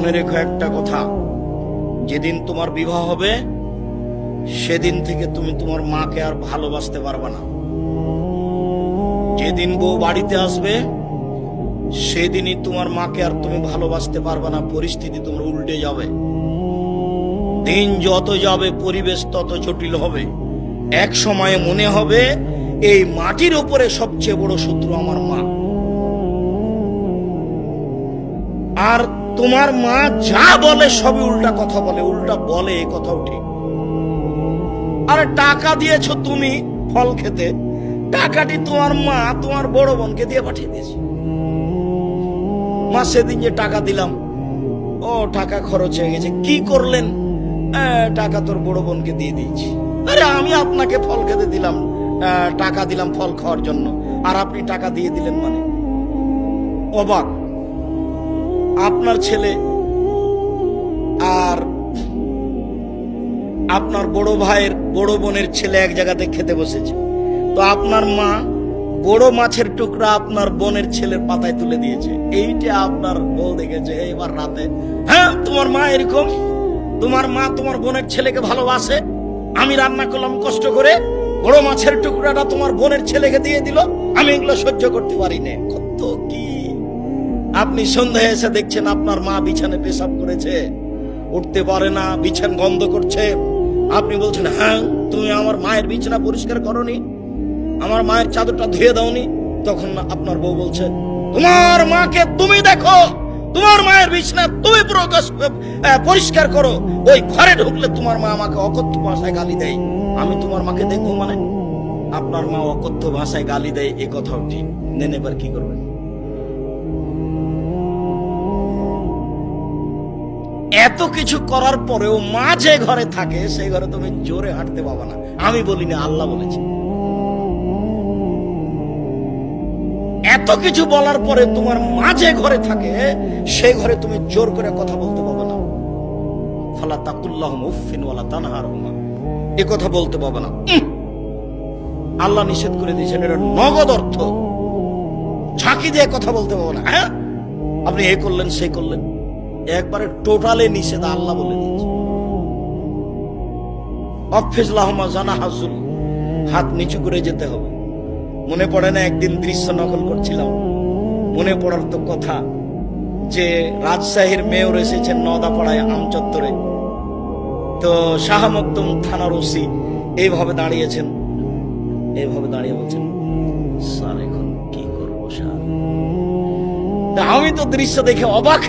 মনে রেখো একটা কথা, যেদিন তোমার বিবাহ হবে সেদিন থেকে তুমি তোমার মাকে আর ভালোবাসতে পারবে না। যেদিন বউ বাড়িতে আসবে সেদিনই তোমার মাকে আর তুমি ভালোবাসতে পারবে না। পরিস্থিতি তোমার উল্টে যাবে। দিন যত যাবে পরিবেশ তত জটিল হবে। এক সময়ে মনে হবে এই মাটির উপরে সবচেয়ে বড় শত্রু আমার মা। আর তোমার মা যা বলে সবই উল্টা কথা বলে, উল্টা বলে, এই কথাও ঠিক। আরে টাকা দিয়েছো তুমি ফল খেতে, টাকাটি তোমার মা তোমার বড় বোনকে দিয়ে পাঠিয়ে দিয়েছে। মা সেদিন যে টাকা দিলাম, ও টাকা খরচ হয়ে গেছে, কি করলেন? টাকা তোর বড় বোনকে দিয়ে দিয়েছি। আরে আমি আপনাকে ফল খেতে দিলাম, টাকা দিলাম ফল খাওয়ার জন্য, আর আপনি টাকা দিয়ে দিলেন মানে? অবাক। আপনার ছেলে আর আপনার বড় ভাইয়ের বড় বোনের ছেলে এক জায়গাতে খেতে বসেছে, তো আপনার মা বড় মাছের টুকরা আপনার বোনের ছেলের পাতায় তুলে দিয়েছে। এইটা আপনার বউ দেখেছে এবার রাতে। হ্যাঁ, তোমার মা এরকম, তোমার মা তোমার বোনের ছেলেকে ভালোবাসে। আমি রান্না করলাম কষ্ট করে, বড় মাছের টুকরাটা তোমার বোনের ছেলেকে দিয়ে দিল, আমি এগুলো সহ্য করতে পারি না। কত কি! আপনি সন্ধ্যায় এসে দেখছেন আপনার মা বিছানে পেশাব করেছে, উঠতে পারে না, বিছান গন্ধ করছে। আপনি বলছেন, হ্যাঁ তুমি আমার মায়ের বিছানা পরিষ্কার করনি, আমার মায়ের চাদরটা ধুয়ে দাওনি। তখন আপনার বউ বলছে, তোমার মাকে তুমি দেখো, তোমার মায়ের বিছানা তুমি পরিষ্কার করো। ওই ঘরে ঢুকলে তোমার মা আমাকে অকথ্য ভাষায় গালি দেয়, আমি তোমার মাকে দেখবো মানে? আপনার মা অকথ্য ভাষায় গালি দেয়, এ কথাও ঠিক। নেন, এবার কি করবেন? এত কিছু করার পরেও মা যে ঘরে থাকে সেই ঘরে তুমি জোরে হাঁটতে পাবো না। আমি বলিনি, আল্লাহ বলেছে। এত কিছু বলার পরে তোমার মা যে ঘরে থাকে সেই ঘরে তুমি জোর করে কথা বলতে পাবো না। ফালা তাকুল্লাহুম উফফিন ওয়ালা তানহারহুমা, এ কথা বলতে পাবো না। আল্লাহ নিষেধ করে দিয়েছেন, এটা নগদ অর্থ। ঝাঁকি দিয়ে কথা বলতে পাবো না। হ্যাঁ, আপনি এ করলেন সে করলেন, একবারে টোটালে নিষেধ, আল্লাহ বলে দিয়েছে। অফিস লাহমা জানা হাজুল, হাত নিচু করে যেতে হবে। মনে পড়ে না একদিন দৃশ্য নকল করছিলাম, মনে পড়ার তো কথা যে রাজশাহীর মেয়র এসেছেন নদাপাড়ায় আমচত্বরে, তো শাহ মকদুম থানার ওসি এইভাবে দাঁড়িয়েছেন, এইভাবে দাঁড়িয়ে বলছেন, স্যার এখন কি করবো স্যার? আমি তো দৃশ্য দেখে অবাক।